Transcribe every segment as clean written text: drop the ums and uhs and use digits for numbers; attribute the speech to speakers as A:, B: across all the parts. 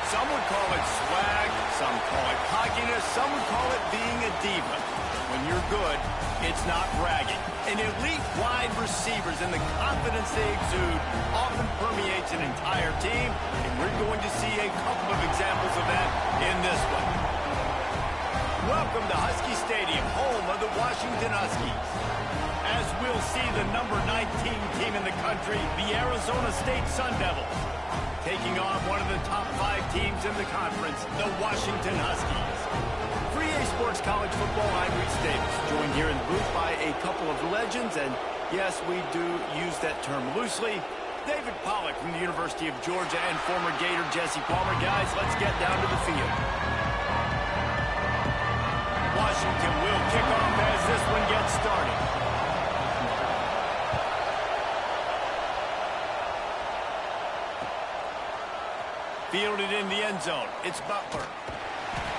A: Some would call it swag, some call it cockiness, some would call it being a diva. When you're good, it's not bragging. And elite wide receivers and the confidence they exude often permeates an entire team, and we're going to see a couple of examples of that in this one. Welcome to Husky Stadium, home of the Washington Huskies. As we'll see the number 19 team in the country, the Arizona State Sun Devils, taking on one of the top 5 teams in the conference, the Washington Huskies. For EA Sports College Football, I'm Reese Davis, joined here in the booth by a couple of legends, and yes, we do use that term loosely. David Pollack from the University of Georgia and former Gator Jesse Palmer. Guys, let's get down to the field. Washington will kick off as this one gets started. Fielded in the end zone. It's Butler.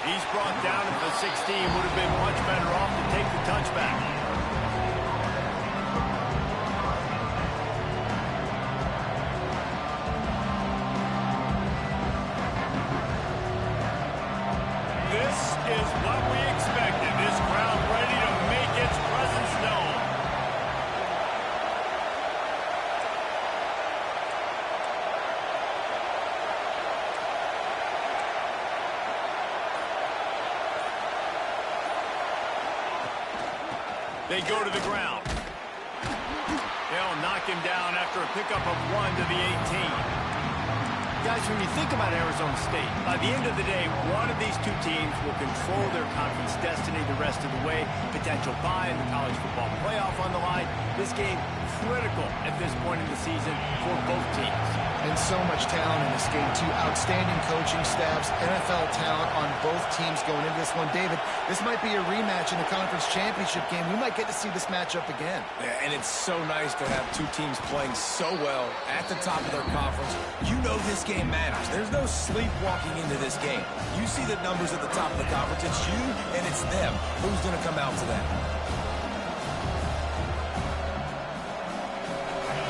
A: He's brought down at the 16. Would have been much better off to take the touchback. This is what we expected. This crowd ready to make its presence known. They go to the ground. They'll knock him down after a pickup of 1 to the 18. Guys, when you think about Arizona State, by the end of the day, one of these two teams will control their conference destiny the rest of the way. Potential bye in the college football playoff on the line. This game critical at this point in the season for both teams.
B: And so much talent in this game, too. Outstanding coaching staffs, NFL talent on both teams going into this one. David, this might be a rematch in the conference championship game. We might get to see this matchup again.
C: Yeah, and it's so nice to have two teams playing so well at the top of their conference. You know this game matters. There's no sleepwalking into this game. You see the numbers at the top of the conference. It's you and it's them. Who's going to come out to that?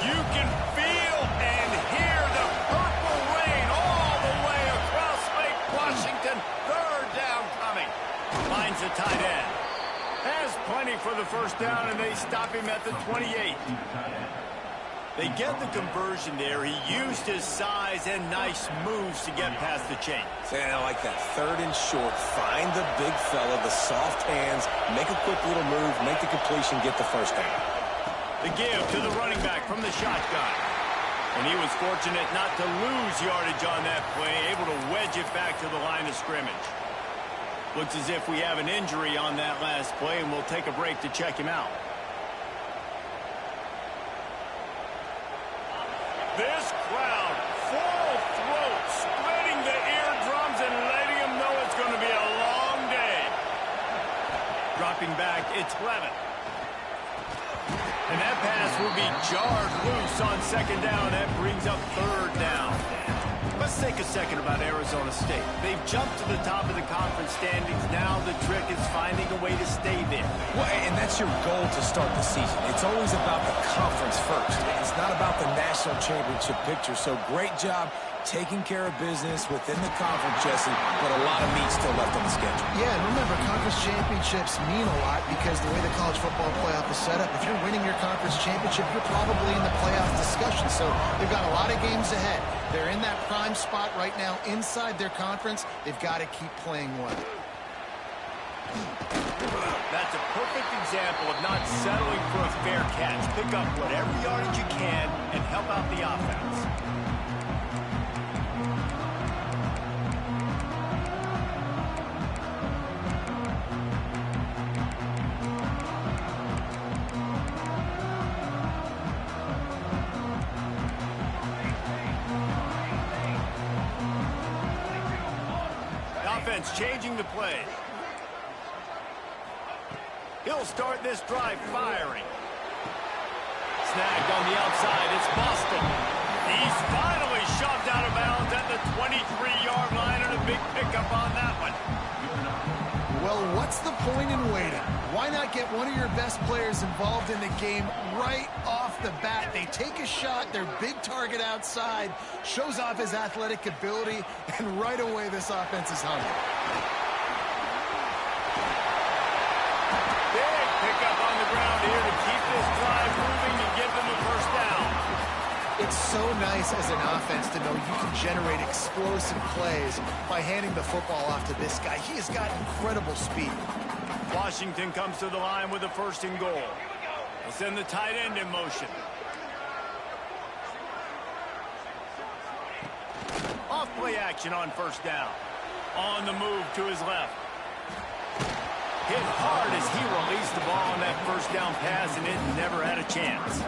A: You can feel and hear the purple rain all the way across Lake Washington. Third down coming. Finds the tight end. Has plenty for the first down, and they stop him at the 28. They get the conversion there. He used his size and nice moves to get past the chain.
C: And I like that. Third and short. Find the big fella, the soft hands, make a quick little move, make the completion, get the first down.
A: The give to the running back from the shotgun. And he was fortunate not to lose yardage on that play, able to wedge it back to the line of scrimmage. Looks as if we have an injury on that last play, and we'll take a break to check him out. This crowd, full throat, splitting the eardrums and letting them know it's going to be a long day. Dropping back, it's Levin. And that pass will be jarred loose on second down. That brings up third down. Let's think a second about Arizona State. They've jumped to the top of the conference standings. Now the trick is finding a way to stay there.
C: Well, and that's your goal to start the season. It's always about the conference first. It's not about the national championship picture. So great job taking care of business within the conference, Jesse, but a lot of meat still left on the schedule.
B: Yeah, and remember, conference championships mean a lot because the way the college football playoff is set up, if you're winning your conference championship, you're probably in the playoff discussion. So they've got a lot of games ahead. They're in that prime spot right now inside their conference. They've got to keep playing well.
A: That's a perfect example of not settling for a fair catch. Pick up whatever yardage you can and help out the offense. Offense changing the play. He'll start this drive firing. Snagged on the outside. It's Boston. He's finally shoved out of bounds at the 23-yard line, and a big pickup on that one.
B: Well, what's the point in waiting? Why not get one of your best players involved in the game right off the bat? They take a shot, their big target outside, shows off his athletic ability, and right away this offense is humming.
A: Big pickup on the ground here to keep this drive moving and give them a first down.
B: It's so nice as an offense to know you can generate explosive plays by handing the football off to this guy. He has got incredible speed.
A: Washington comes to the line with a first and goal. They'll send the tight end in motion. Off play action on first down. On the move to his left. Hit hard as he released the ball on that first down pass, and it never had a chance.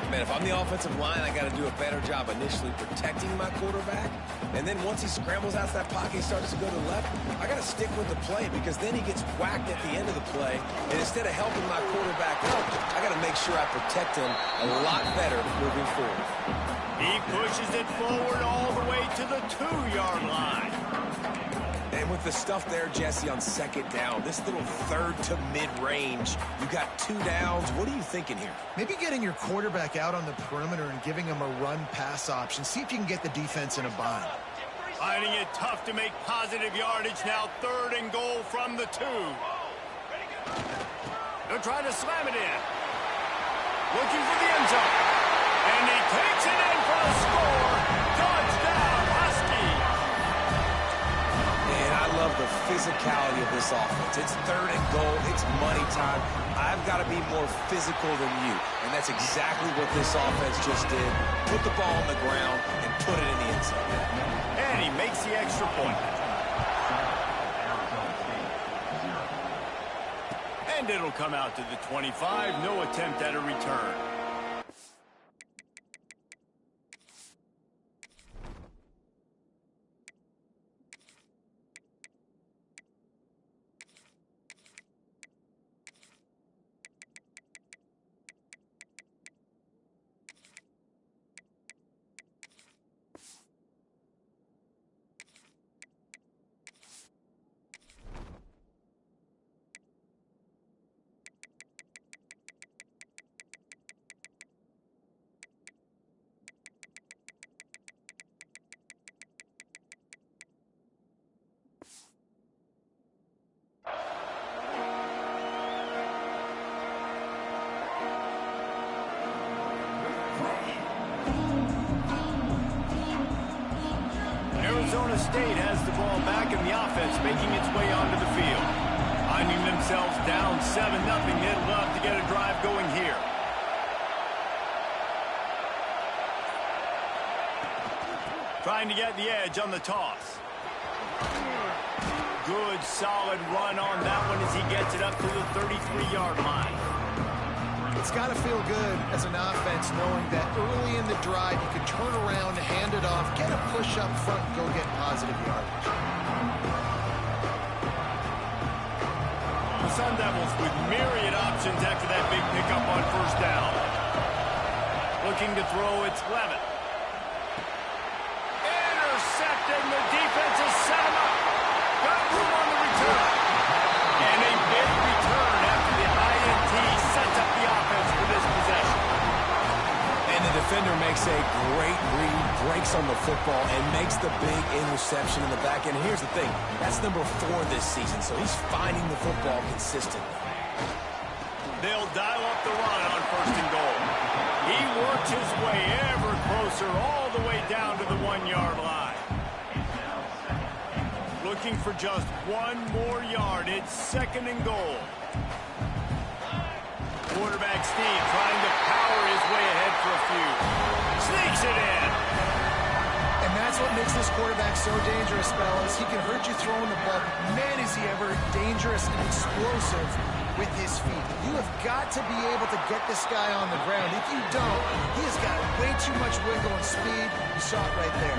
C: Man, if I'm the offensive line, I got to do a better job initially protecting my quarterback. And then once he scrambles out that pocket, he starts to go to the left, I got to stick with the play because then he gets whacked at the end of the play. And instead of helping my quarterback up, I got to make sure I protect him a lot better moving forward.
A: He pushes it forward all the way to the 2-yard line.
C: And with the stuff there, Jesse, on second down, this little third to mid-range, you got 2 downs. What are you thinking here?
B: Maybe getting your quarterback out on the perimeter and giving him a run-pass option. See if you can get the defense in a bind.
A: Finding it tough to make positive yardage now. 3rd and goal from the 2. They're trying to slam it in. Looking for the end zone. And he takes it in for a score. Touchdown, Husky.
C: Man, I love the physicality of this offense. It's 3rd and goal. It's money time. I've got to be more physical than you. And that's exactly what this offense just did. Put the ball on the ground and put it in the end zone.
A: And he makes the extra point. And it'll come out to the 25. No attempt at a return. Arizona State has the ball back and the offense making its way onto the field. Finding themselves down 7-0, they'd love to get a drive going here. Trying to get the edge on the toss. Good, solid run on that one as he gets it up to the 33-yard line.
B: It's got to feel good as an offense knowing that early in the drive you can turn around, hand it off, get a push up front, and go get positive yardage.
A: The Sun Devils with myriad options after that big pickup on first down. Looking to throw, it's Levitt. Intercepted, the defense has set him up. Got room on the return. And a big return after the INT sets up the offense for this possession.
C: And the defender makes a great read, breaks on the football, and makes the big interception in the back end. Here's the thing, that's number 4 this season, so he's finding the football consistently.
A: They'll dial up the run on first and goal. He works his way ever closer all the way down to the 1-yard line. Looking for just 1 more yard. It's 2nd and goal. Quarterback Steve trying to power his way ahead for a few. Sneaks it in.
B: And that's what makes this quarterback so dangerous, fellas. He can hurt you throwing the ball. Man, is he ever dangerous and explosive with his feet. You have got to be able to get this guy on the ground. If you don't, he has got way too much wiggle and speed. You saw it right there.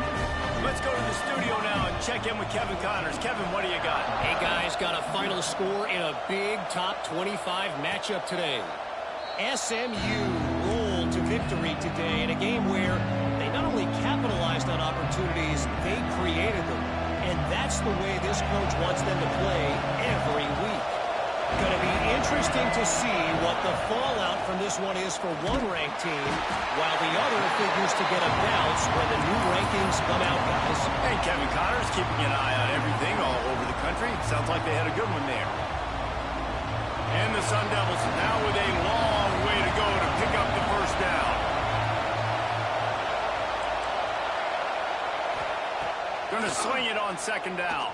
A: Let's go to the studio now and check in with Kevin Connors. Kevin, what do you got?
D: Hey, guys, got a final score in a big top 25 matchup today. SMU rolled to victory today in a game where they not only capitalized on opportunities, they created them. And that's the way this coach wants them to play every week. going to be interesting to see what the fallout from this one is for one ranked team, while the other figures to get a bounce when the new rankings come out, guys.
A: Hey, Kevin Connors keeping an eye on everything all over the country. Sounds like they had a good one there. And the Sun Devils now with a long way to go to pick up the first down. Going to swing it on second down.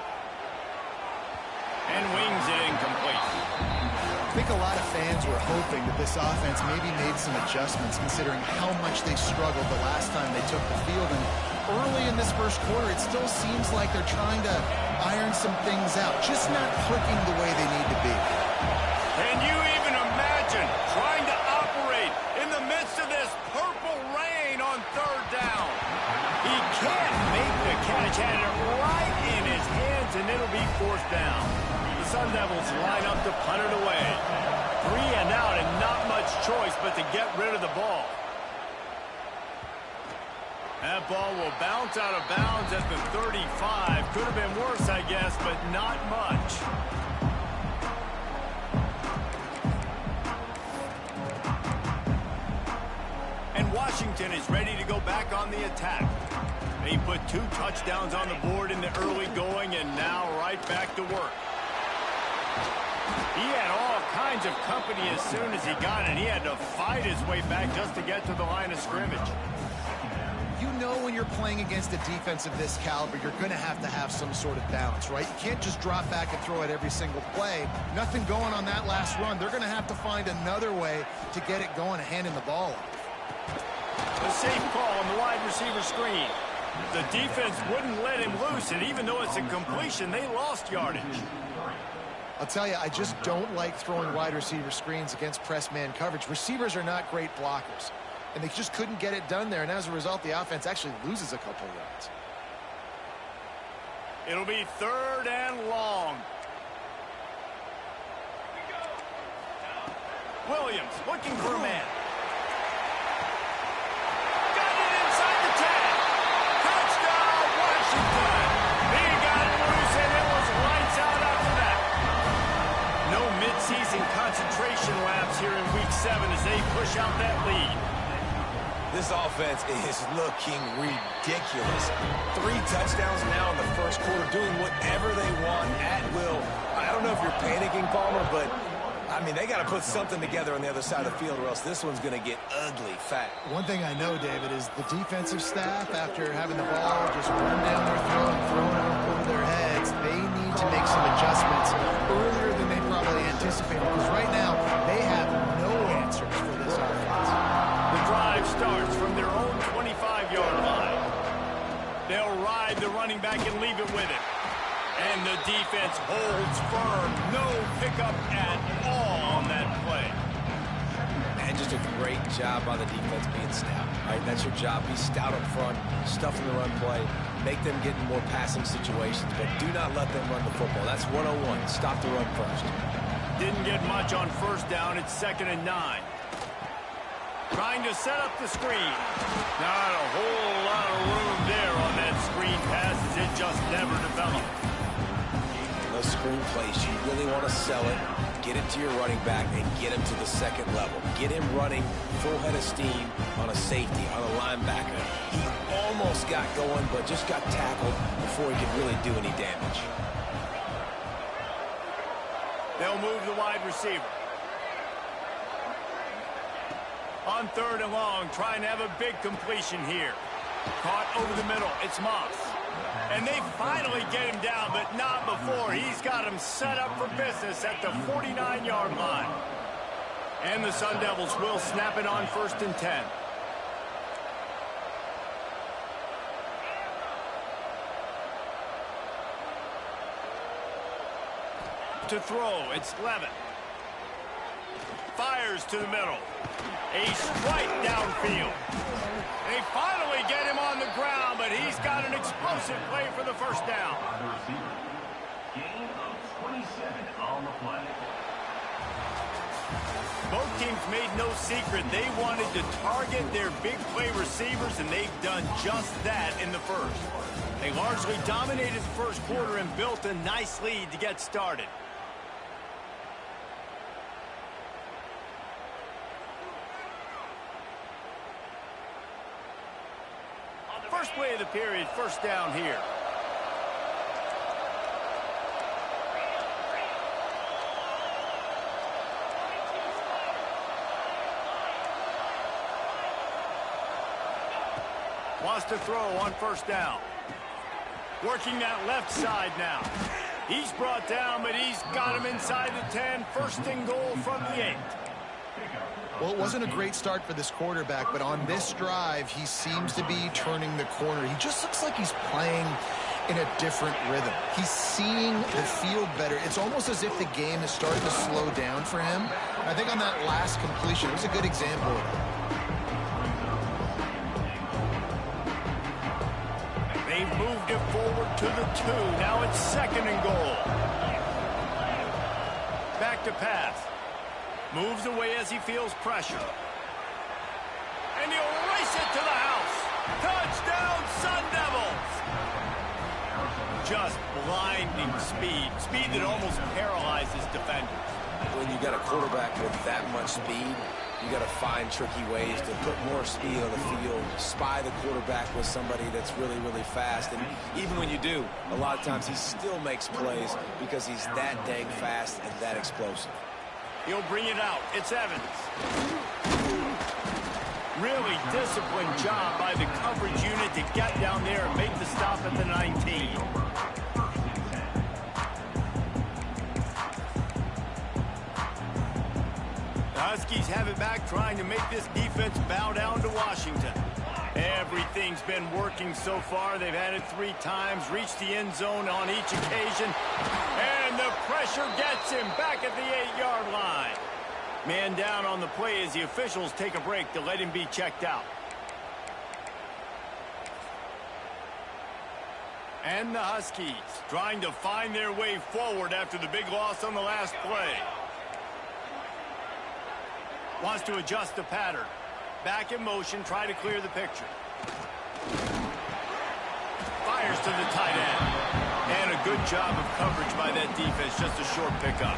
A: And wings it incomplete.
B: I think a lot of fans were hoping that this offense maybe made some adjustments considering how much they struggled the last time they took the field. And early in this first quarter, it still seems like they're trying to iron some things out, just not clicking the way they need to be.
A: Can you even imagine trying to operate in the midst of this purple rain on third down? He can't make the catch, had it right in his hands, and it'll be fourth down. The Sun Devils line up to punt it away. 3 and out, and not much choice but to get rid of the ball. That ball will bounce out of bounds at the 35. Could have been worse, I guess, but not much. And Washington is ready to go back on the attack. They put 2 touchdowns on the board in the early going, and now right back to work. He had all kinds of company as soon as he got it. He had to fight his way back just to get to the line of scrimmage.
B: You know when you're playing against a defense of this caliber, you're going to have some sort of balance, right? You can't just drop back and throw it every single play. Nothing going on that last run. They're going to have to find another way to get it going and handing the ball off.
A: A safe call on the wide receiver screen. The defense wouldn't let him loose, and even though it's a completion, they lost yardage.
B: I'll tell you, I just don't like throwing wide receiver screens against press man coverage. Receivers are not great blockers, and they just couldn't get it done there, and as a result, the offense actually loses a couple yards.
A: It'll be third and long. Williams looking for a man. Got it inside the 10. Touchdown, Washington. He got it loose, and it was lights out after that. No midseason concentration laps here in Week 7 as they push out that lead.
C: This offense is looking ridiculous. 3 touchdowns now in the first quarter, doing whatever they want at will. I don't know if you're panicking, Palmer, but, I mean, they got to put something together on the other side of the field or else this one's going to get ugly fat.
B: One thing I know, David, is the defensive staff, after having the ball just run down their throat and thrown it over their heads, they need to make some adjustments earlier than they probably anticipated, because right now they have no answers for this offense.
A: The drive starts from their own 25-yard line. They'll ride the running back and leave it with it. And the defense holds firm. No pickup at all on that play.
C: And just a great job by the defense being stout. Right? That's your job. Be stout up front, stuff in the run play, make them get in more passing situations, but do not let them run the football. That's 101. Stop the run first.
A: Didn't get much on first down. It's 2nd and 9. Trying to set up the screen. Not a whole lot of room there on that screen pass as it just never developed.
C: Those screen plays, you really want to sell it, get it to your running back, and get him to the second level. Get him running full head of steam on a safety, on a linebacker. He almost got going, but just got tackled before he could really do any damage.
A: They'll move the wide receiver. On 3rd and long, trying to have a big completion here. Caught over the middle. It's Moss. And they finally get him down, but not before. He's got him set up for business at the 49-yard line. And the Sun Devils will snap it on 1st and 10. To throw, it's Levin. Fires to the middle. A strike downfield. They finally get him on the ground, but he's got an explosive play for the first down.
E: Gain of 27 on the play.
A: Both teams made no secret they wanted to target their big play receivers, and they've done just that in the first. They largely dominated the first quarter and built a nice lead to get started. First play of the period, first down here. Wants to throw on first down. Working that left side now. He's brought down, but he's got him inside the 10. First and goal from the 8.
B: Well, it wasn't a great start for this quarterback, but on this drive, he seems to be turning the corner. He just looks like he's playing in a different rhythm. He's seeing the field better. It's almost as if the game is starting to slow down for him. I think on that last completion, it was a good example of it.
A: They've moved it forward to the 2. Now it's second and goal. Back to pass. Moves away as he feels pressure. And he'll race it to the house. Touchdown, Sun Devils! Just blinding speed. Speed that almost paralyzes defenders.
C: When you got a quarterback with that much speed, you got to find tricky ways to put more speed on the field, spy the quarterback with somebody that's really, really fast. And even when you do, a lot of times he still makes plays because he's that dang fast and that explosive.
A: He'll bring it out. It's Evans. Really disciplined job by the coverage unit to get down there and make the stop at the 19. The Huskies have it back, trying to make this defense bow down to Washington. Everything's been working so far. They've had it 3 times, reached the end zone on each occasion. And the pressure gets him back at the 8-yard line. Man down on the play as the officials take a break to let him be checked out. And the Huskies trying to find their way forward after the big loss on the last play. Wants to adjust the pattern. Back in motion, try to clear the picture. Fires to the tight end. And a good job of coverage by that defense, just a short pickup.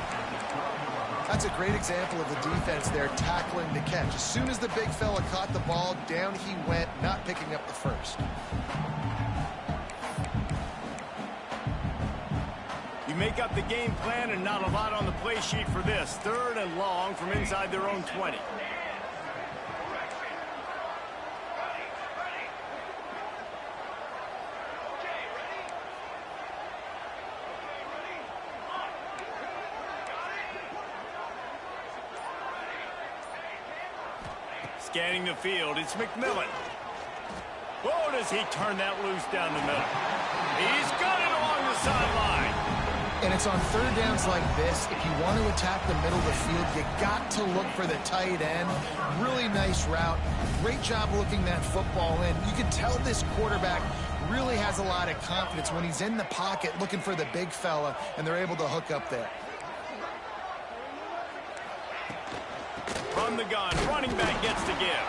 B: That's a great example of the defense there tackling the catch. As soon as the big fella caught the ball, down he went, not picking up the first.
A: You make up the game plan and not a lot on the play sheet for this. 3rd and long from inside their own 20. Scanning the field, it's McMillan. Oh, does he turn that loose down the middle? He's got it along the sideline.
B: And it's on 3rd downs like this. If you want to attack the middle of the field, you got to look for the tight end. Really nice route. Great job looking that football in. You can tell this quarterback really has a lot of confidence when he's in the pocket looking for the big fella, and they're able to hook up there.
A: From the gun, running back gets to give.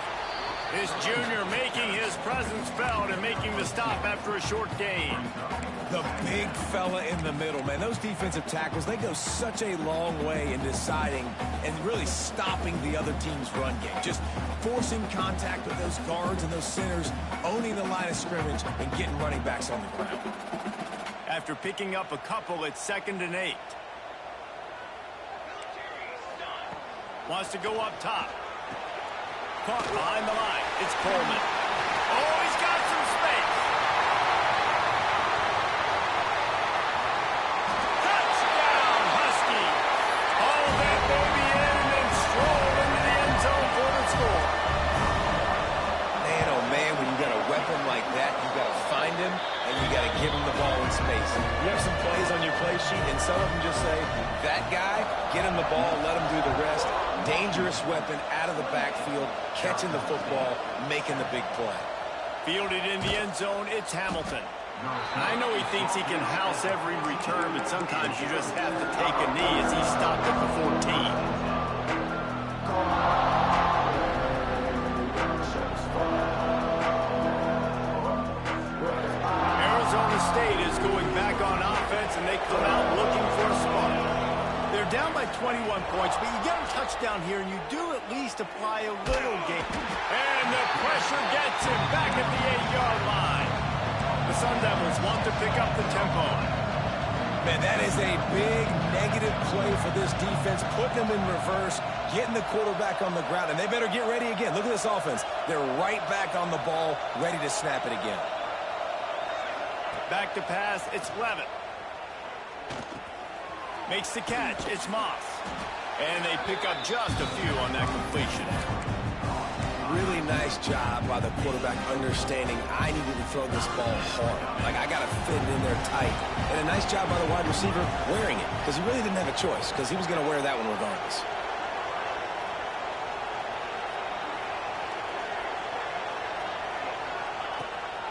A: This junior making his presence felt and making the stop after a short gain.
C: The big fella in the middle, man. Those defensive tackles, they go such a long way in deciding and really stopping the other team's run game. Just forcing contact with those guards and those centers, owning the line of scrimmage, and getting running backs on the ground.
A: After picking up a couple, it's 2nd and 8. Wants to go up top. Caught behind the line. It's Coleman. Oh, he's got some space. Touchdown, Husky. Oh, that baby in and then stroll into the end zone for the score.
C: Man, oh man, when you got a weapon like that, you got to find him and you got to give him the ball in space. You have some plays on your play sheet, and some of them just say, that guy, get him the ball, let him do the rest. Dangerous weapon out of the backfield, catching the football, making the big play.
A: Fielded in the end zone, it's Hamilton. I know he thinks he can house every return, but sometimes you just have to take a knee as he stopped at the 14. Arizona State is going back on offense, and they come out looking for a spark. They're down by 21 points, but you get a touchdown here, and you do at least apply a little game. And the pressure pressure gets him back at the 8-yard line. The Sun Devils want to pick up the tempo.
C: Man, that is a big negative play for this defense, putting them in reverse, getting the quarterback on the ground, and they better get ready again. Look at this offense. They're right back on the ball, ready to snap it again.
A: Back to pass, it's Levitt. Makes the catch, it's Moss. And they pick up just a few on that completion.
C: Really nice job by the quarterback understanding I needed to throw this ball hard. Like, I got to fit it in there tight. And a nice job by the wide receiver wearing it, because he really didn't have a choice, because he was going to wear that one regardless.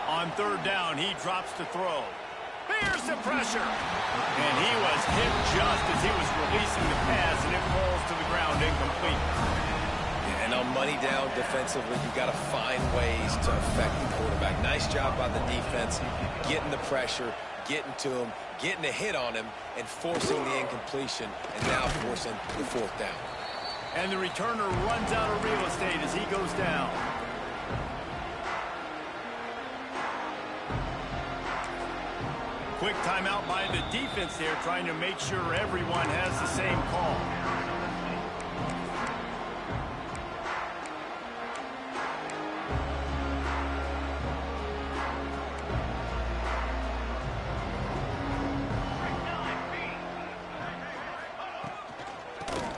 A: On third down, he drops to throw. Here's the pressure. And he was hit just as he was releasing the pass, and it falls to the ground incomplete.
C: And on money down defensively, you've got to find ways to affect the quarterback. Nice job by the defense, getting the pressure, getting to him, getting a hit on him, and forcing the incompletion, and now forcing the fourth down.
A: And the returner runs out of real estate as he goes down. Quick timeout by the defense there, trying to make sure everyone has the same call.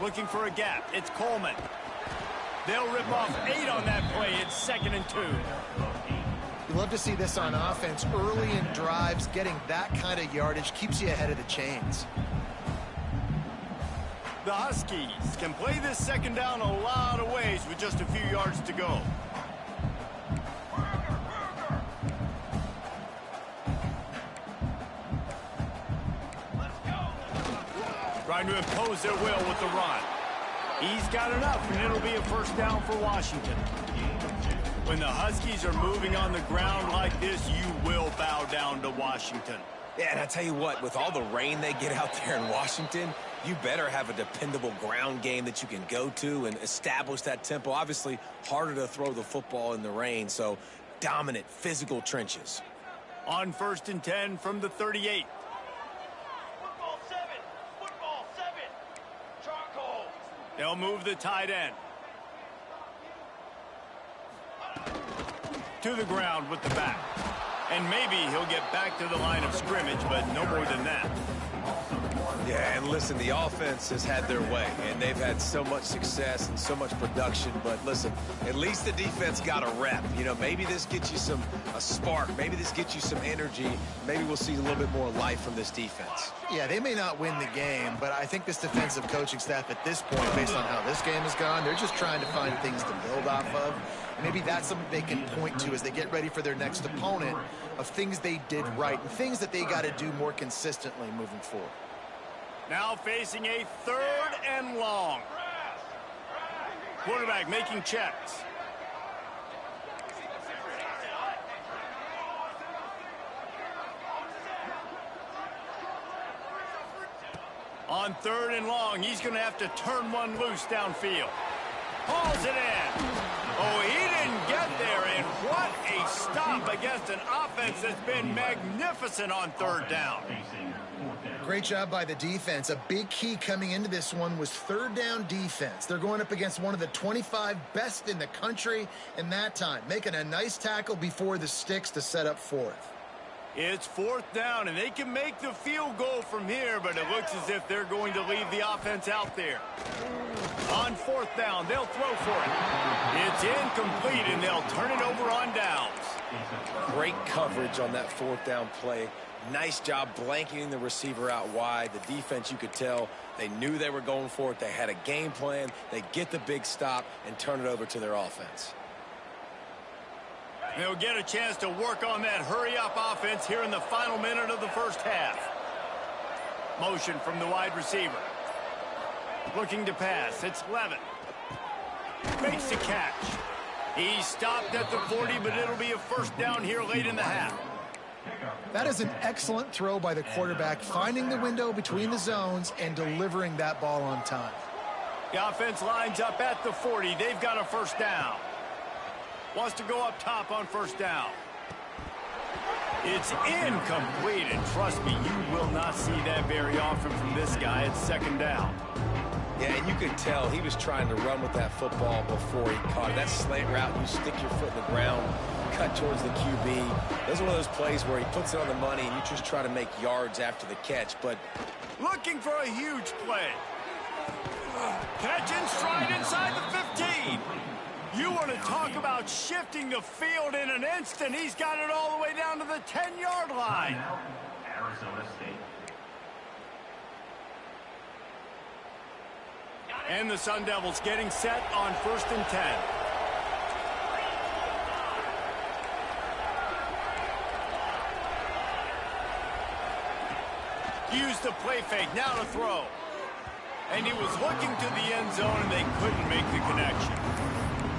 A: Looking for a gap. It's Coleman. They'll rip off 8 on that play. It's 2nd and 2.
B: You love to see this on offense. Early in drives, getting that kind of yardage keeps you ahead of the chains.
A: The Huskies can play this second down a lot of ways with just a few yards to go. Trying to impose their will with the run. He's got enough, and it'll be a first down for Washington. When the Huskies are moving on the ground like this, you will bow down to Washington.
C: Yeah, and I tell you what, with all the rain they get out there in Washington, you better have a dependable ground game that you can go to and establish that tempo. Obviously, harder to throw the football in the rain, so dominant, physical trenches.
A: On 1st and 10 from the 38.
E: Football 7. Charcoal.
A: They'll move the tight end. To the ground with the back. And maybe he'll get back to the line of scrimmage, but no more than that.
C: Yeah, and listen, the offense has had their way, and they've had so much success and so much production. But listen, at least the defense got a rep. You know, maybe this gets you a spark. Maybe this gets you some energy. Maybe we'll see a little bit more life from this defense.
B: Yeah, they may not win the game, but I think this defensive coaching staff at this point, based on how this game has gone, they're just trying to find things to build off of. Maybe that's something they can point to as they get ready for their next opponent, of things they did right and things that they got to do more consistently moving forward.
A: Now facing a 3rd and long. Quarterback making checks. On 3rd and long, he's going to have to turn one loose downfield. Hauls it in. Oh, he didn't get there, and what a stop against an offense that's been magnificent on 3rd down.
B: Great job by the defense. A big key coming into this one was 3rd down defense. They're going up against one of the 25 best in the country in that time, making a nice tackle before the sticks to set up 4th.
A: It's 4th down, and they can make the field goal from here, but it looks as if they're going to leave the offense out there. On 4th down, they'll throw for it. It's incomplete, and they'll turn it over on downs.
C: Great coverage on that 4th down play. Nice job blanketing the receiver out wide. The defense, you could tell, they knew they were going for it. They had a game plan. They get the big stop and turn it over to their offense.
A: They'll get a chance to work on that hurry-up offense here in the final minute of the first half. Motion from the wide receiver. Looking to pass. It's Levitt. Makes the catch. He stopped at the 40, but it'll be a first down here late in the half.
B: That is an excellent throw by the quarterback, finding the window between the zones and delivering that ball on time.
A: The offense lines up at the 40. They've got a first down. Wants to go up top on first down. It's incomplete, and trust me, you will not see that very often from this guy at second down.
C: Yeah, and you could tell he was trying to run with that football before he caught it. That slant route, you stick your foot in the ground, cut towards the QB. Those are one of those plays where he puts it on the money and you just try to make yards after the catch. But
A: looking for a huge play. Catch in stride inside the 15. You want to talk about shifting the field in an instant. He's got it all the way down to the 10-yard line.
E: Arizona State.
A: And the Sun Devils getting set on 1st and 10. Use the play fake, now to throw. And he was looking to the end zone, and they couldn't make the connection.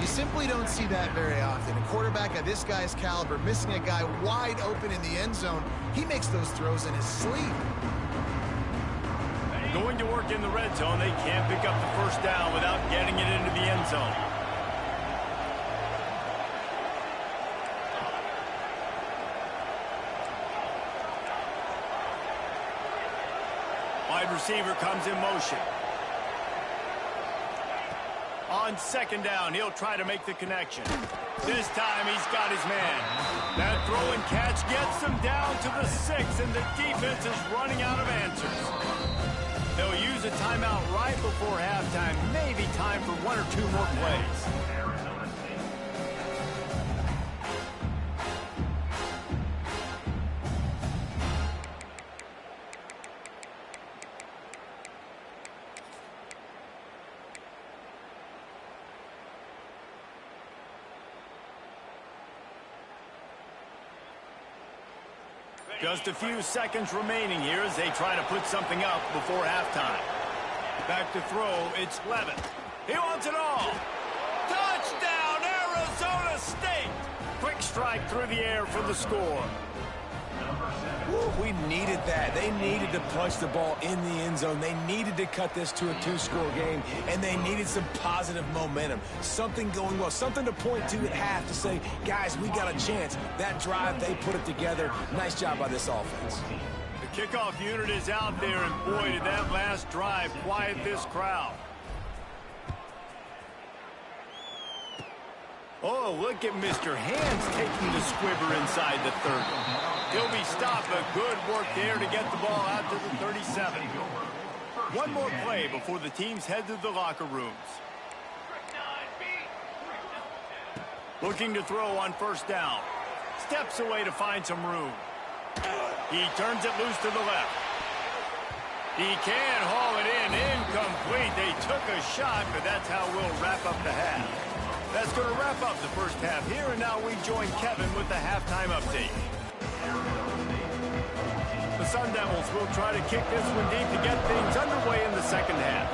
B: You simply don't see that very often. A quarterback of this guy's caliber missing a guy wide open in the end zone, he makes those throws in his sleep.
A: Going to work in the red zone, they can't pick up the first down without getting it into the end zone. Wide receiver comes in motion. On second down, he'll try to make the connection. This time, he's got his man. That throw and catch gets him down to the 6, and the defense is running out of answers. They'll use a timeout right before halftime. Maybe time for 1 or 2 more plays. Just a few seconds remaining here as they try to put something up before halftime. Back to throw, it's Levin. He wants it all. Touchdown, Arizona State! Quick strike through the air for the score.
C: we needed that. They needed to punch the ball in the end zone. They needed to cut this to a 2-score game, and they needed some positive momentum. Something going well, something to point to at half to say, guys, we got a chance. That drive, they put it together. Nice job by this offense.
A: The kickoff unit is out there, and boy, did that last drive quiet this crowd. Oh, look at Mr. Hands taking the squibber inside the 30. He'll be stopped, but good work there to get the ball out to the 37. One more play before the teams head to the locker rooms. Looking to throw on first down. Steps away to find some room. He turns it loose to the left. He can haul it in. Incomplete. They took a shot, but that's how we'll wrap up the half. That's going to wrap up the first half here, and now we join Kevin with the halftime update. The Sun Devils will try to kick this one deep to get things underway in the second half.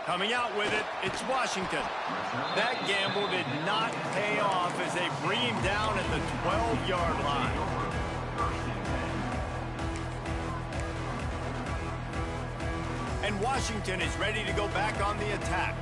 A: Coming out with it, it's Washington. That gamble did not pay off as they bring him down at the 12-yard line. And Washington is ready to go back on the attack.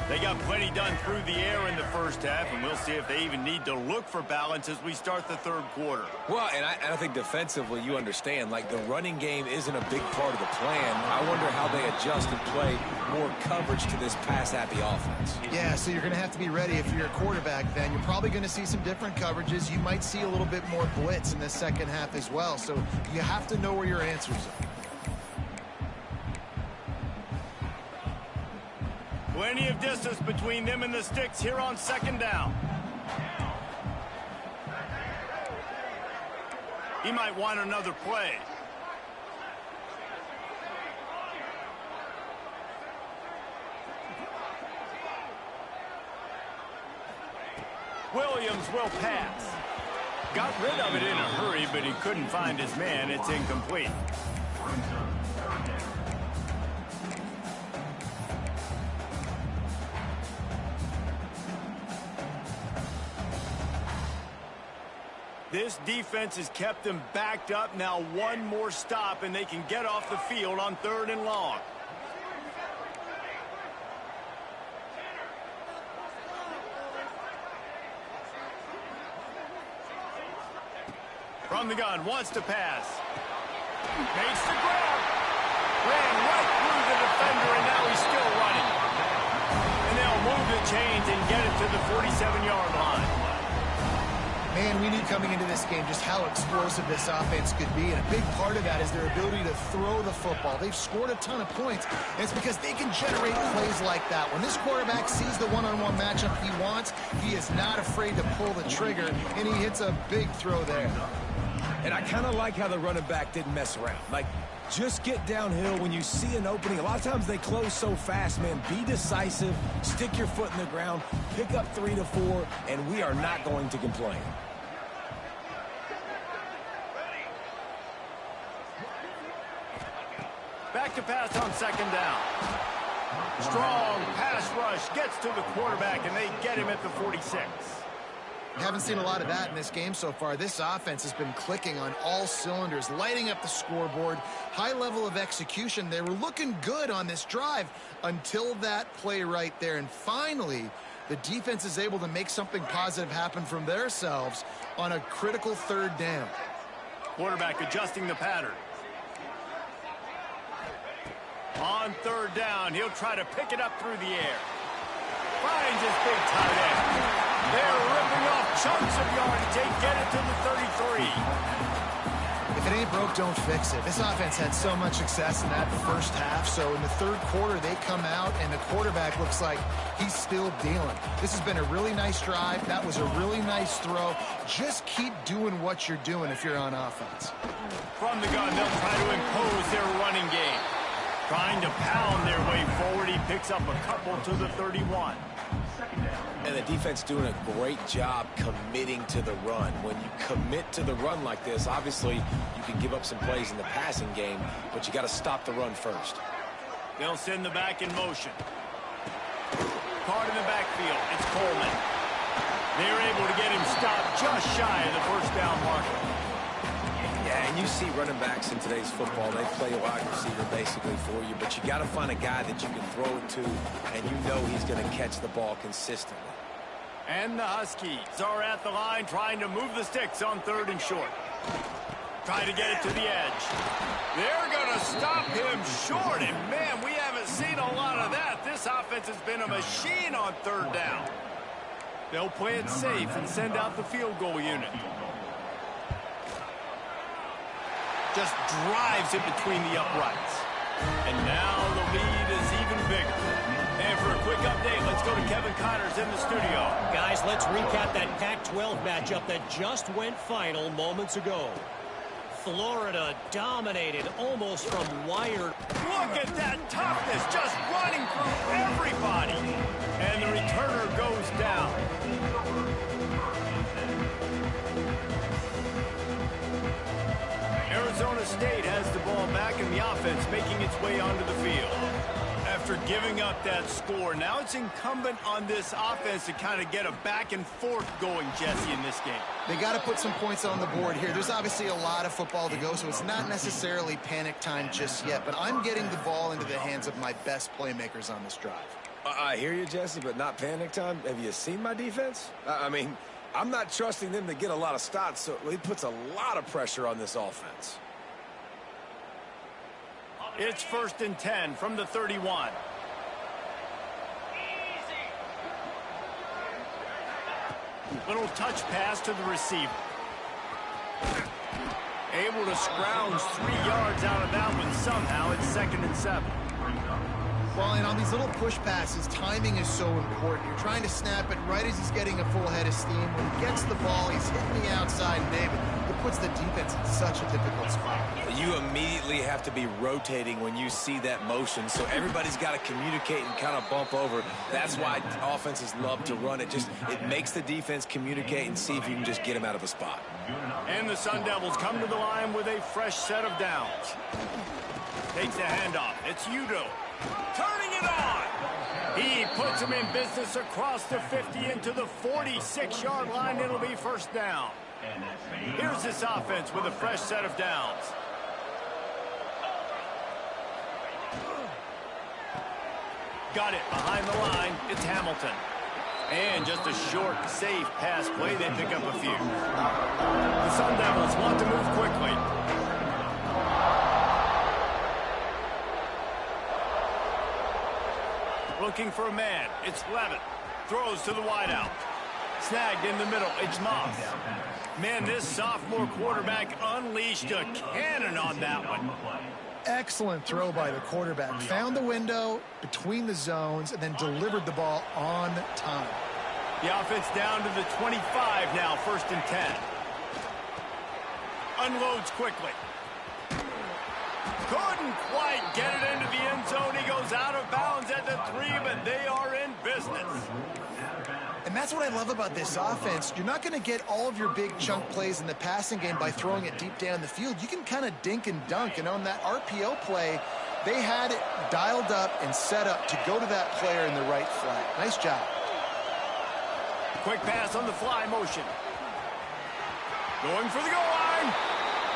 A: They got plenty done through the air in the first half, and we'll see if they even need to look for balance as we start the third quarter.
C: Well, and I think defensively, you understand, like the running game isn't a big part of the plan. I wonder how they adjust and play more coverage to this pass-happy offense.
B: Yeah, so you're going to have to be ready if you're a quarterback then. You're probably going to see some different coverages. You might see a little bit more blitz in the second half as well, so you have to know where your answers are.
A: Plenty of distance between them and the sticks here on second down. He might want another play. Williams will pass. Got rid of it in a hurry, but he couldn't find his man. It's incomplete. This defense has kept them backed up. Now one more stop, and they can get off the field on 3rd and long. From the gun, wants to pass. Makes the grab. Ran right through the defender, and now he's still running. And they'll move the chains and get it to the 47-yard line.
B: Man, we knew coming into this game just how explosive this offense could be, and a big part of that is their ability to throw the football. They've scored a ton of points, and it's because they can generate plays like that. When this quarterback sees the one-on-one matchup he wants, he is not afraid to pull the trigger, and he hits a big throw there.
C: And I kind of like how the running back didn't mess around. Like, just get downhill when you see an opening. A lot of times they close so fast, man. Be decisive, stick your foot in the ground, pick up 3 to 4, and we are not going to complain.
A: Back to pass on second down. Strong pass rush gets to the quarterback, and they get him at the 46.
B: Haven't seen a lot of that in this game so far. This offense has been clicking on all cylinders, lighting up the scoreboard, high level of execution. They were looking good on this drive until that play right there. And finally, the defense is able to make something positive happen from themselves on a critical third down.
A: Quarterback adjusting the pattern. On third down, he'll try to pick it up through the air. Finds his big tight end. They're ripping off chunks of yardage. They get it to the 33.
B: If it ain't broke, don't fix it. This offense had so much success in that first half, so in the third quarter, they come out, and the quarterback looks like he's still dealing. This has been a really nice drive. That was a really nice throw. Just keep doing what you're doing if you're on offense.
A: From the gun, they'll try to impose their running game. Trying to pound their way forward. He picks up a couple to the 31.
C: And the defense doing a great job committing to the run. When you commit to the run like this, obviously you can give up some plays in the passing game, but you got to stop the run first.
A: They'll send the back in motion. Caught in the backfield. It's Coleman. They're able to get him stopped just shy of the first down marker.
C: Yeah, and you see running backs in today's football, they play a wide receiver basically for you, but you got to find a guy that you can throw it to, and you know he's going to catch the ball consistently.
A: And the Huskies are at the line trying to move the sticks on third and short. Try to get it to the edge. They're going to stop him short, and man, we haven't seen a lot of that. This offense has been a machine on third down. They'll play it safe and send out the field goal unit. Just drives it between the uprights. And now the lead is even bigger. And for a quick update, let's go to Kevin Connors in the studio.
D: Guys, let's recap that Pac-12 matchup that just went final moments ago. Florida dominated almost from wire.
A: Look at that toughness, just running through everybody. And the returner goes down. Arizona State has the ball back in the offense, making its way onto the field. After giving up that score, now it's incumbent on this offense to kind of get a back and forth going, Jesse, in this game.
B: They got to put some points on the board here. There's obviously a lot of football to go, so it's not necessarily panic time just yet, but I'm getting the ball into the hands of my best playmakers on this drive.
C: I hear you, Jesse, but not panic time. Have you seen my defense? I mean, I'm not trusting them to get a lot of stops, so it puts a lot of pressure on this offense.
A: It's 1st and 10 from the 31. Little touch pass to the receiver. Able to scrounge 3 yards out of that one somehow. It's 2nd and 7.
B: Well, and on these little push passes, timing is so important. You're trying to snap it right as he's getting a full head of steam. When he gets the ball, he's hitting the outside, David. It puts the defense in such a difficult spot.
C: You immediately have to be rotating when you see that motion, so everybody's got to communicate and kind of bump over. That's why offenses love to run it. It makes the defense communicate and see if you can just get him out of a spot.
A: And the Sun Devils come to the line with a fresh set of downs. Takes the handoff. It's Udo. Turning it on. He puts him in business across the 50 into the 46-yard line. It'll be 1st down. Here's this offense with a fresh set of downs. Got it behind the line. It's Hamilton. And just a short, safe pass play. They pick up a few. The Sun Devils want to move quickly. Looking for a man. It's Levitt. Throws to the wideout. Snagged in the middle. It's Moss. Man, this sophomore quarterback unleashed a cannon on that one.
B: Excellent throw by the quarterback. Found the window between the zones and then delivered the ball on time.
A: The offense down to the 25 now, 1st and 10. Unloads quickly. Couldn't quite get it into the end zone. He goes out of bounds at the 3, but they are in business.
B: And that's what I love about this offense. You're not going to get all of your big chunk plays in the passing game by throwing it deep down the field. You can kind of dink and dunk. And on that RPO play, they had it dialed up and set up to go to that player in the right flat. Nice job.
A: Quick pass on the fly motion. Going for the goal line.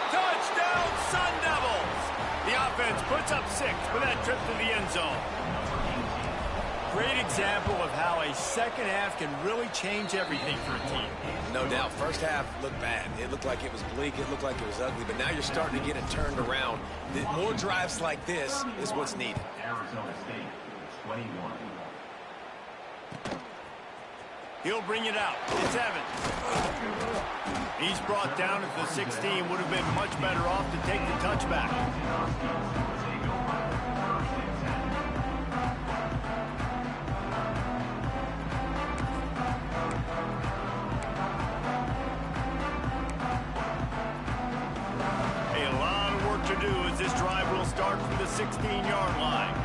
A: Touchdown, Sun Devils. The offense puts up 6 with that trip to the end zone. Great example of how a second half can really change everything for a team.
C: No doubt. First half looked bad. It looked like it was bleak. It looked like it was ugly. But now you're starting to get it turned around. More drives like this is what's needed.
E: Arizona State, 21.
A: He'll bring it out. It's Evans. He's brought down at the 16. Would have been much better off to take the touchback. A lot of work to do as this drive will start from the 16-yard line.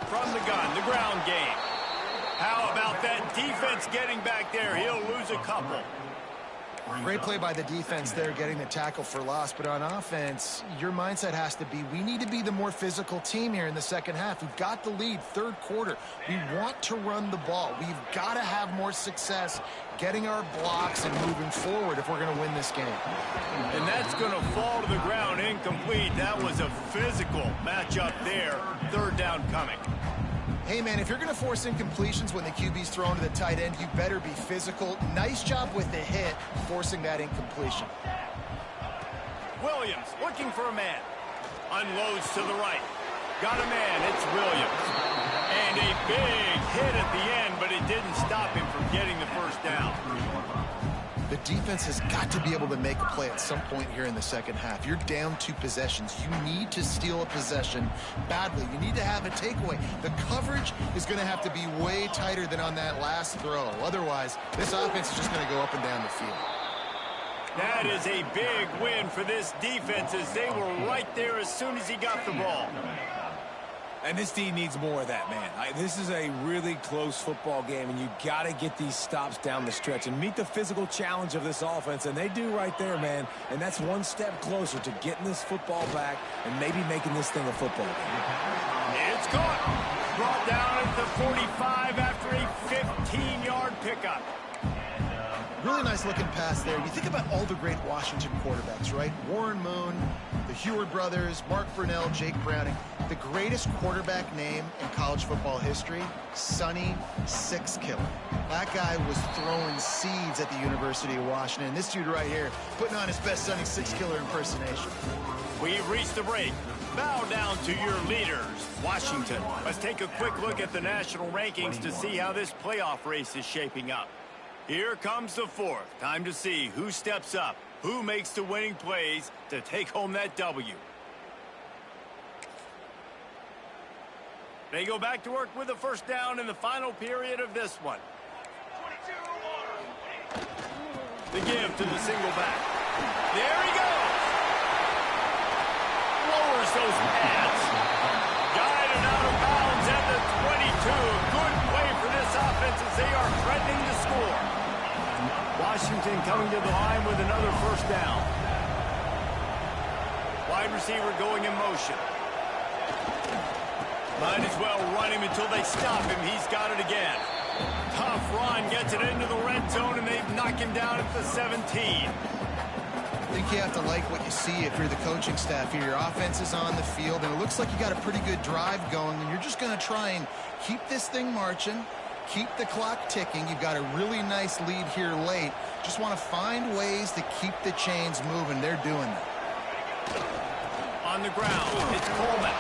A: From the gun, the ground game. How about that defense getting back there? He'll lose a couple.
B: Great play by the defense there, getting the tackle for loss. But on offense, your mindset has to be, we need to be the more physical team here in the second half. We've got the lead, 3rd quarter. We want to run the ball. We've got to have more success getting our blocks and moving forward if we're going to win this game.
A: And that's going to fall to the ground incomplete. That was a physical matchup there. 3rd down coming.
B: Hey, man, if you're going to force incompletions when the QB's thrown to the tight end, you better be physical. Nice job with the hit, forcing that incompletion.
A: Williams looking for a man. Unloads to the right. Got a man. It's Williams. And a big hit at the end, but it didn't stop him from getting the 1st down.
B: The defense has got to be able to make a play at some point here in the second half. You're down 2 possessions. You need to steal a possession badly. You need to have a takeaway. The coverage is going to have to be way tighter than on that last throw. Otherwise, this offense is just going to go up and down the field.
A: That is a big win for this defense as they were right there as soon as he got the ball.
C: And this team needs more of that, man. This is a really close football game, and you got to get these stops down the stretch and meet the physical challenge of this offense, and they do right there, man. And that's one step closer to getting this football back and maybe making this thing a football game.
A: It's caught. Brought down at the 45 after a 15-yard pickup.
B: Really nice looking pass there. You think about all the great Washington quarterbacks, right? Warren Moon, the Heward brothers, Mark Brunell, Jake Browning. The greatest quarterback name in college football history, Sonny Sixkiller. That guy was throwing seeds at the University of Washington. This dude right here, putting on his best Sonny Sixkiller impersonation.
A: We've reached the break. Bow down to your leaders, Washington. Let's take a quick look at the national rankings to see how this playoff race is shaping up. Here comes the 4th. Time to see who steps up, who makes the winning plays to take home that W. They go back to work with the 1st down in the final period of this one. The give to the single back. There he goes. Lowers those pads. Guided out of bounds at the 22. Good play for this offense as they are threatening to score. Washington coming to the line with another 1st down. Wide receiver going in motion. Might as well run him until they stop him. He's got it again. Tough run, gets it into the red zone, and they knock him down at the 17.
B: I think you have to like what you see if you're the coaching staff here. Your offense is on the field, and it looks like you got a pretty good drive going, and you're just going to try and keep this thing marching, keep the clock ticking. You've got a really nice lead here late. Just want to find ways to keep the chains moving. They're doing that.
A: On the ground, it's Coleman.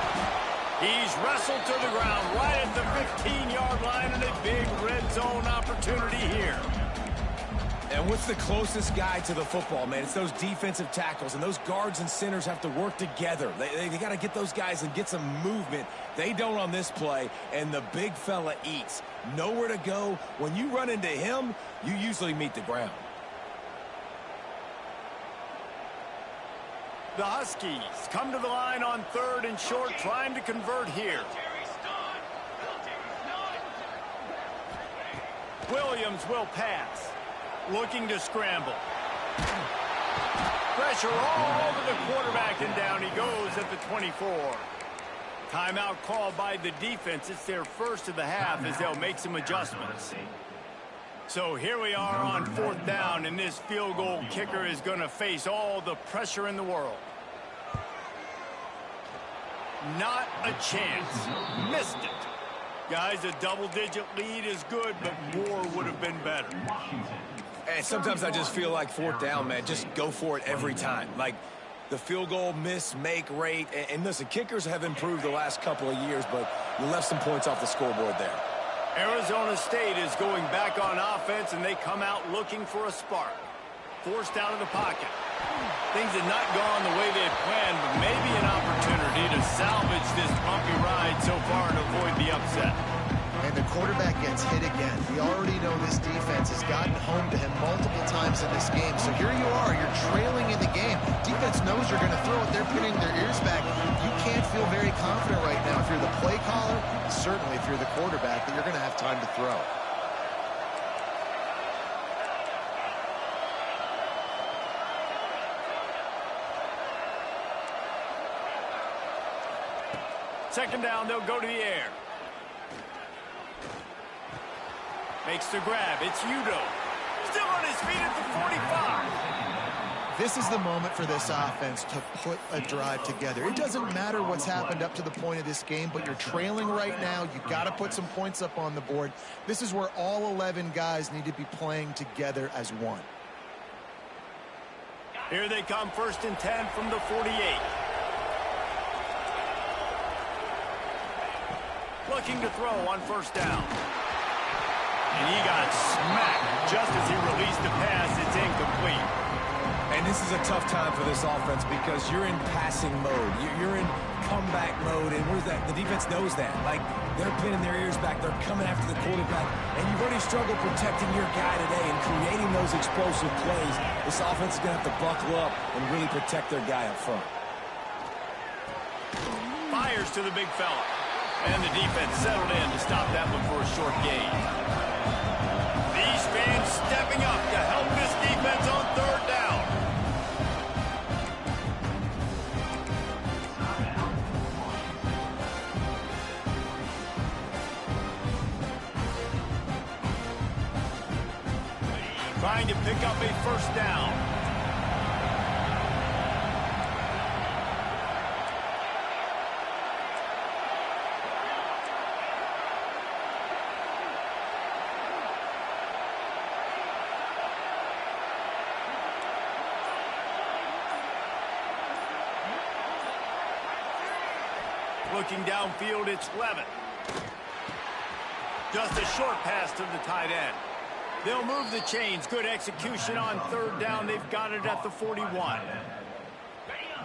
A: He's wrestled to the ground right at the 15-yard line, and a big red zone opportunity here.
C: And what's the closest guy to the football, man? It's those defensive tackles, and those guards and centers have to work together. They got to get those guys and get some movement. They don't on this play, and the big fella eats. Nowhere to go. When you run into him, you usually meet the ground.
A: The Huskies come to the line on 3rd and short, trying to convert here. Williams will pass. Looking to scramble. Pressure all over the quarterback, and down he goes at the 24. Timeout called by the defense. It's their first of the half as they'll make some adjustments. So here we are on 4th down, and this field goal kicker is going to face all the pressure in the world. Not a chance. Missed it. Guys, a double-digit lead is good, but more would have been better.
C: And sometimes I just feel like 4th down, man. Just go for it every time. Like the field goal miss-make rate. And listen, kickers have improved the last couple of years, but you left some points off the scoreboard there.
A: Arizona State is going back on offense, and they come out looking for a spark. Forced out of the pocket. Things had not gone the way they had planned, but maybe an opportunity to salvage this bumpy ride so far and avoid the upset.
B: And the quarterback gets hit again. We already know this defense has gotten home to him multiple times in this game. So here you are, you're trailing in the game. Defense knows you're going to throw it. They're putting their ears back. You can't feel very confident right now if you're the play caller, certainly if you're the quarterback, that you're going to have time to throw.
A: Second down, they'll go to the air. Makes the grab. It's Udo. Still on his feet at the 45.
B: This is the moment for this offense to put a drive together. It doesn't matter what's happened up to the point of this game, but you're trailing right now. You've got to put some points up on the board. This is where all 11 guys need to be playing together as one.
A: Here they come, 1st and 10 from the 48. Looking to throw on 1st down. And he got smacked just as he released the pass. It's incomplete.
C: And this is a tough time for this offense because you're in passing mode. You're in comeback mode, and where's that? The defense knows that. Like, they're pinning their ears back. They're coming after the quarterback. And you've already struggled protecting your guy today and creating those explosive plays. This offense is going to have to buckle up and really protect their guy up front.
A: Fires to the big fella. And the defense settled in to stop that one for a short gain. These fans stepping up to help this defense on 3rd down. Trying to pick up a 1st down. Looking downfield, it's Levitt. Just a short pass to the tight end. They'll move the chains. Good execution on 3rd down. They've got it at the 41.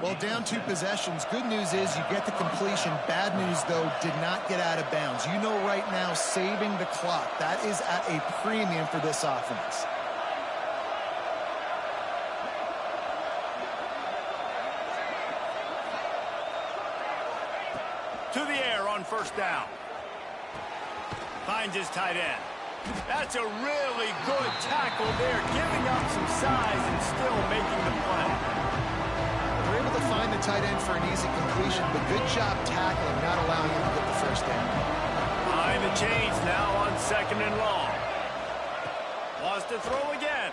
B: Well, down 2 possessions. Good news is you get the completion. Bad news, though, did not get out of bounds. You know right now, saving the clock. That is at a premium for this offense.
A: To the air on 1st down. Finds his tight end. That's a really good tackle there, giving up some size and still making the play.
B: We're able to find the tight end for an easy completion, but good job tackling, not allowing him to get the 1st down.
A: Behind the chains now on 2nd and long. Wants to throw again.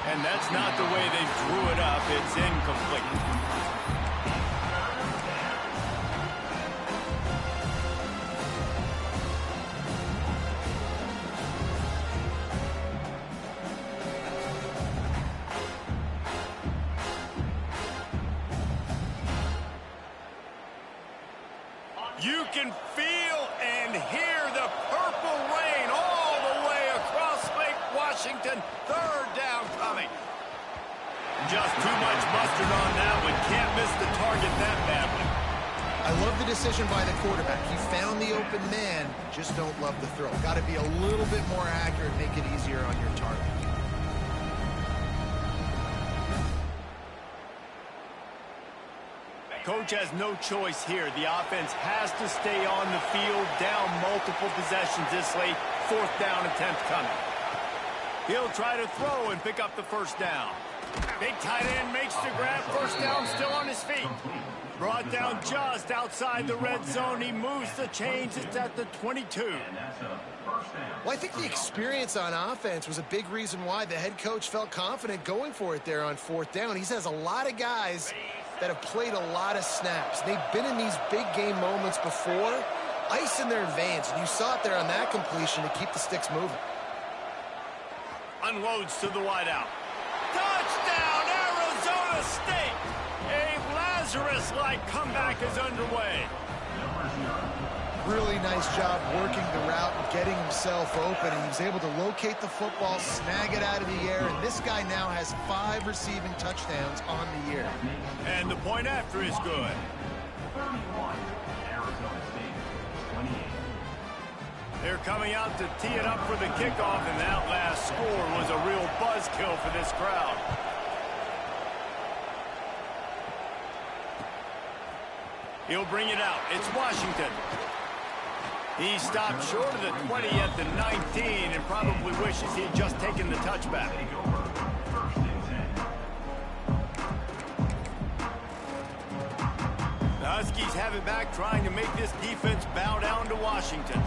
A: And that's not the way they drew it up. It's incomplete. You can feel and hear the purple rain all the way across Lake Washington. Third down coming. Just too much mustard on that one. Can't miss the target that badly.
B: I love the decision by the quarterback. He found the open man, just don't love the throw. Got to be a little bit more accurate, make it easier on your target.
A: Coach has no choice here. The offense has to stay on the field, down multiple possessions this late. Fourth down attempt coming. He'll try to throw and pick up the first down. Big tight end makes the grab. First down, still on his feet. Brought down just outside the red zone. He moves the chains. It's at the 22.
B: Well, I think the experience on offense was a big reason why the head coach felt confident going for it there on fourth down. He says a lot of guys that have played a lot of snaps. They've been in these big game moments before. Ice in their veins, and you saw it there on that completion to keep the sticks moving.
A: Unloads to the wideout. Touchdown, Arizona State! A Lazarus-like comeback is underway.
B: Really nice job working the route and getting himself open, and he was able to locate the football, snag it out of the air, and this guy now has 5 receiving touchdowns on the year.
A: And the point after is good.
E: 31, Arizona State, 28.
A: They're coming out to tee it up for the kickoff, and that last score was a real buzzkill for this crowd. He'll bring it out. It's Washington. He stopped short of the 20 at the 19 and probably wishes he had just taken the touchback. The Huskies have it back, trying to make this defense bow down to Washington.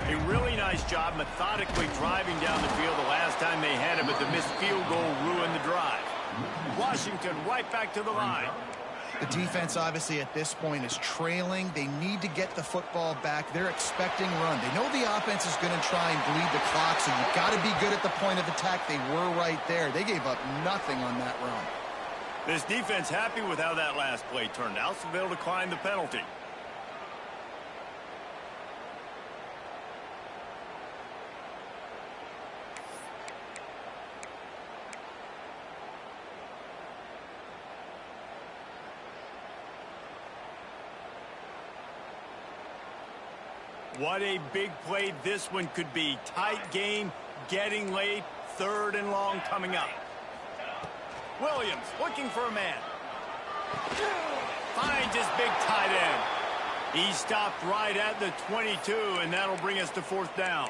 A: A really nice job methodically driving down the field the last time they had it, but the missed field goal ruined the drive. Washington right back to the line.
B: The defense, obviously, at this point is trailing. They need to get the football back. They're expecting run. They know the offense is going to try and bleed the clock, so you've got to be good at the point of attack. They were right there. They gave up nothing on that run.
A: This defense happy with how that last play turned out, so they'll decline the penalty. What a big play this one could be. Tight game, getting late, third and long coming up. Williams looking for a man. Finds his big tight end. He stopped right at the 22, and that'll bring us to fourth down.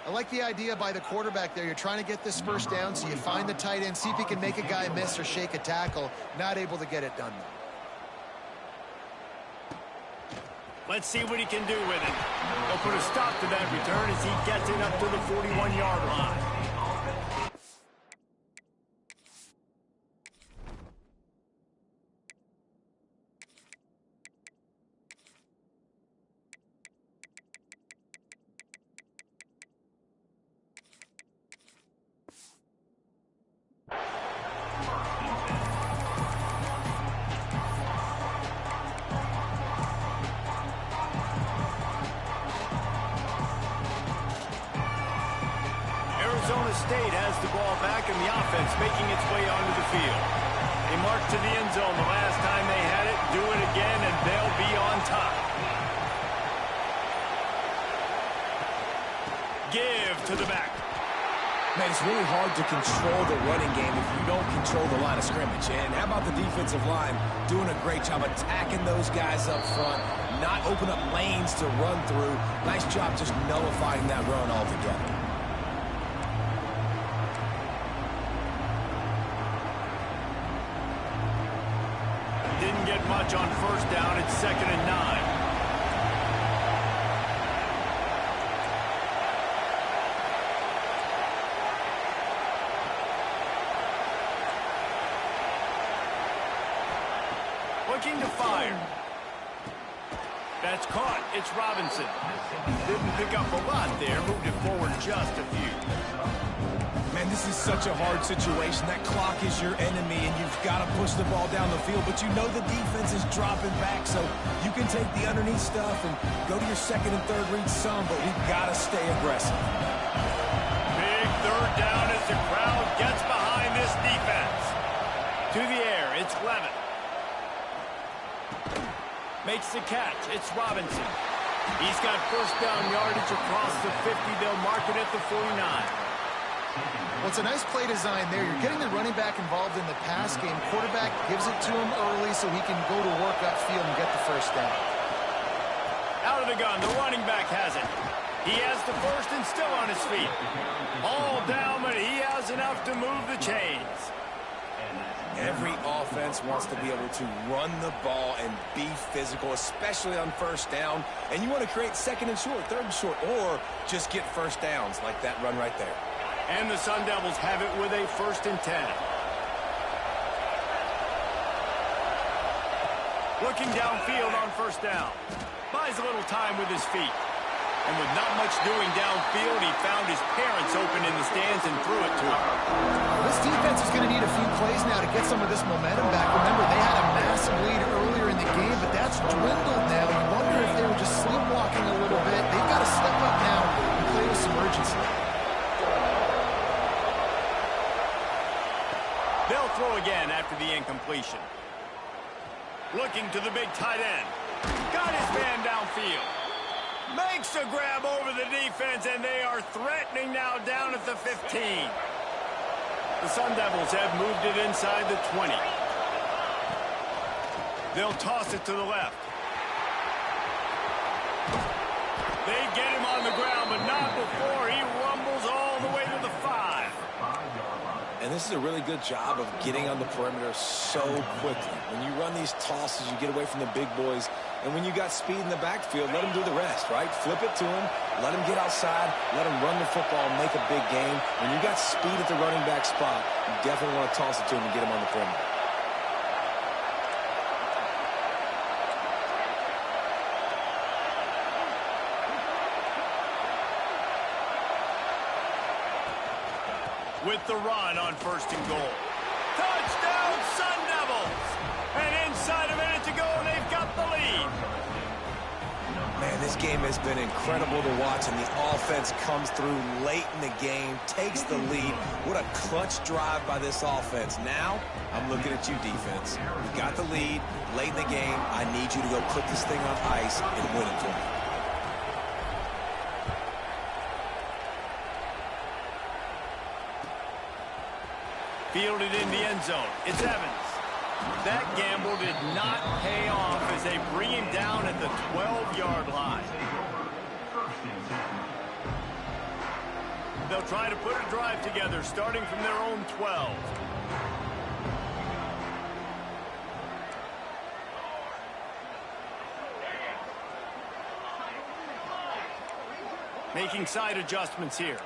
B: I like the idea by the quarterback there. You're trying to get this first down, so you find the tight end, see if he can make a guy miss or shake a tackle. Not able to get it done, though.
A: Let's see what he can do with it. He'll put a stop to that return as he gets it up to the 41-yard line. Arizona State has the ball back and the offense making its way onto the field. They marched to the end zone the last time they had it, do it again, and they'll be on top. Give to the back.
C: Man, it's really hard to control the running game if you don't control the line of scrimmage. And how about the defensive line doing a great job attacking those guys up front, not open up lanes to run through. Nice job just nullifying that run altogether.
A: Didn't get much on first down. It's 2nd and 9. looking to fire. That's caught. It's Robinson. Didn't pick up a lot there. Moved it forward just a few.
C: Man, this is such a hard situation. That clock is your enemy, and you've got to push the ball down the field. But you know the defense is dropping back, so you can take the underneath stuff and go to your second and third read some, but we've got to stay aggressive.
A: Big third down as the crowd gets behind this defense. To the air, it's Levin. Makes the catch. It's Robinson. He's got first down yardage across the 50. They'll mark it at the 49.
B: Well, it's a nice play design there. You're getting the running back involved in the pass game. Quarterback gives it to him early so he can go to work upfield and get the first down.
A: Out of the gun, the running back has it. He has the first and still on his feet. All down, but he has enough to move the chains.
C: Every offense wants to be able to run the ball and be physical, especially on first down. And you want to create second and short, third and short, or just get first downs like that run right there.
A: And the Sun Devils have it with a first and 10. Looking downfield on first down. Buys a little time with his feet. And with not much doing downfield, he found his parents open in the stands and threw it to him.
B: This defense is going to need a few plays now to get some of this momentum back. Remember, they had a massive lead earlier in the game, but that's dwindled now. You wonder if they were just sleepwalking a little bit. They've got to step up now and play with some urgency.
A: They'll throw again after the incompletion. Looking to the big tight end. Got his man downfield. Makes a grab over the defense, and they are threatening now down at the 15. The Sun Devils have moved it inside the 20. They'll toss it to the left. They get him on the ground, but not before he rumbles all the way to the 5.
C: And this is a really good job of getting on the perimeter so quickly. When you run these tosses, you get away from the big boys. And when you got speed in the backfield, let him do the rest, right? Flip it to him, let him get outside, let him run the football and make a big game. When you got speed at the running back spot, you definitely want to toss it to him and get him on the perimeter.
A: With the run on first and goal. Touchdown, Sun Devils! And inside a minute to go, they've got the lead.
C: Man, this game has been incredible to watch, and the offense comes through late in the game, takes the lead. What a clutch drive by this offense. Now, I'm looking at you, defense. You got the lead late in the game. I need you to go put this thing on ice and win it for me.
A: Fielded in the end zone. It's Evans. That gamble did not pay off as they bring him down at the 12-yard line. They'll try to put a drive together starting from their own 12. Making side adjustments here.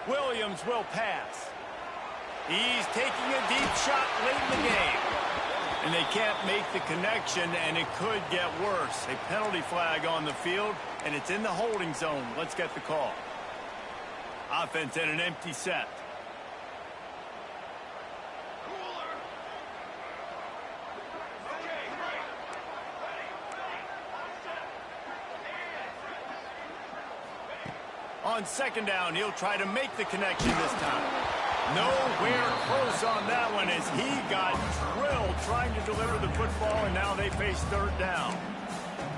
A: Williams will pass. He's taking a deep shot late in the game. And they can't make the connection, and it could get worse. A penalty flag on the field, and it's in the holding zone. Let's get the call. Offense in an empty set. On second down, he'll try to make the connection this time. Nowhere close on that one as he got drilled trying to deliver the football, and now they face third down.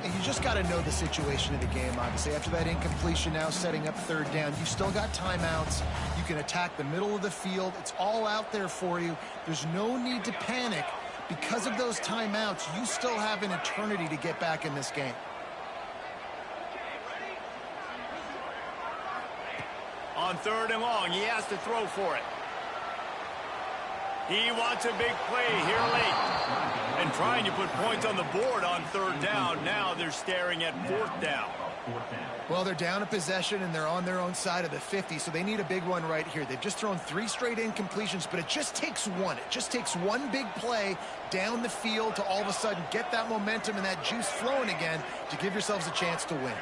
B: And you just got to know the situation of the game, obviously. After that incompletion, now setting up third down, you still got timeouts. You can attack the middle of the field. It's all out there for you. There's no need to panic. Because of those timeouts, you still have an eternity to get back in this game.
A: On third and long, he has to throw for it. He wants a big play here late. And trying to put points on the board on third down. Now they're staring at fourth down.
B: Well, they're down a possession, and they're on their own side of the 50, so they need a big one right here. They've just thrown 3 straight incompletions, but it just takes one. It just takes one big play down the field to all of a sudden get that momentum and that juice flowing again to give yourselves a chance to win.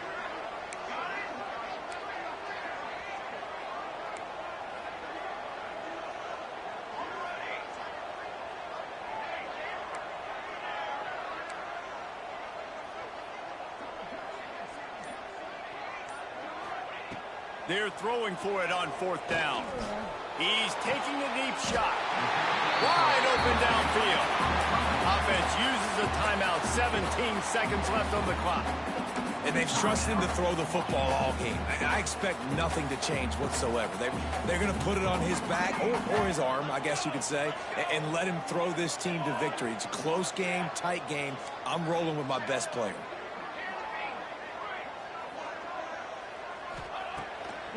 A: They're throwing for it on fourth down. He's taking a deep shot. Wide open downfield. Offense uses a timeout. 17 seconds left on the clock.
C: And they've trusted him to throw the football all game. I expect nothing to change whatsoever. They're going to put it on his back, or his arm, I guess you could say, and let him throw this team to victory. It's a close game, tight game. I'm rolling with my best player.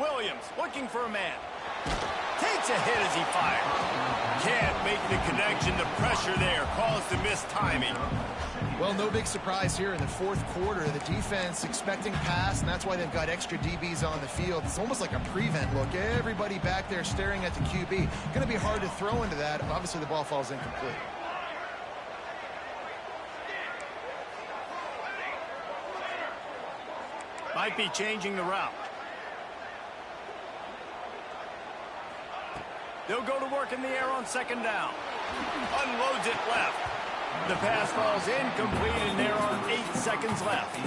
A: Williams looking for a man. Takes a hit as he fires. Can't make the connection. The pressure there caused the missed timing.
B: Well, no big surprise here in the fourth quarter. The defense expecting pass, and that's why they've got extra DBs on the field. It's almost like a prevent look. Everybody back there staring at the QB. Going to be hard to throw into that. Obviously, the ball falls incomplete.
A: Might be changing the route. They'll go to work in the air on second down. Unloads it left. The pass falls incomplete, and there are 8 seconds left.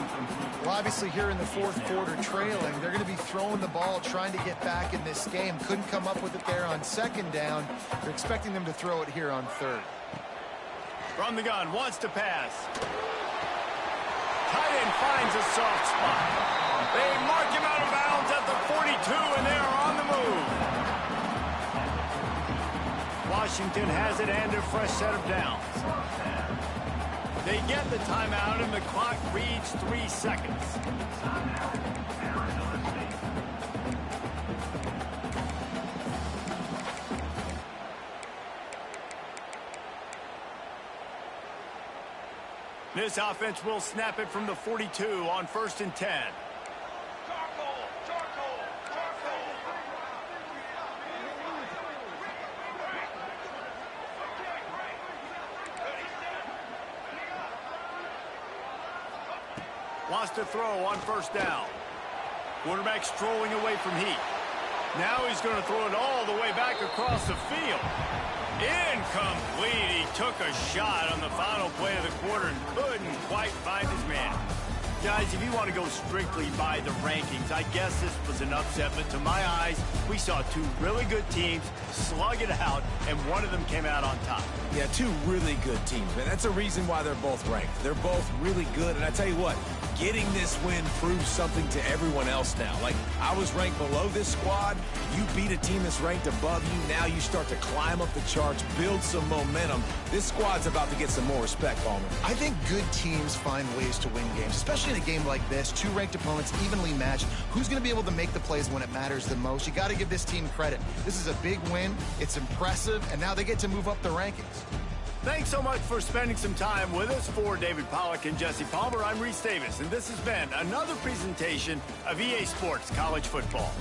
B: Well, obviously here in the fourth quarter trailing, they're going to be throwing the ball, trying to get back in this game. Couldn't come up with it there on second down. They're expecting them to throw it here on third.
A: From the gun, wants to pass. Tight end finds a soft spot. They mark him out of bounds at the 42, and they are on the move. Washington has it and a fresh set of downs. They get the timeout, and the clock reads 3 seconds. This offense will snap it from the 42 on 1st and 10. Wants to throw on 1st down. Quarterback strolling away from heat. Now he's going to throw it all the way back across the field. Incomplete. He took a shot on the final play of the quarter and couldn't quite find his man. Guys, if you want to go strictly by the rankings, I guess this was an upset, but to my eyes, we saw 2 really good teams slug it out, and one of them came out on top.
C: Yeah, 2 really good teams, man. That's a reason why they're both ranked. They're both really good, and I tell you what, getting this win proves something to everyone else now. Like, I was ranked below this squad. You beat a team that's ranked above you. Now you start to climb up the charts, build some momentum. This squad's about to get some more respect, Palmer.
B: I think good teams find ways to win games, especially in a game like this. 2 ranked opponents, evenly matched. Who's going to be able to make the plays when it matters the most? You got to give this team credit. This is a big win. It's impressive, and now they get to move up the rankings.
A: Thanks so much for spending some time with us. For David Pollack and Jesse Palmer, I'm Reese Davis, and this has been another presentation of EA Sports College Football.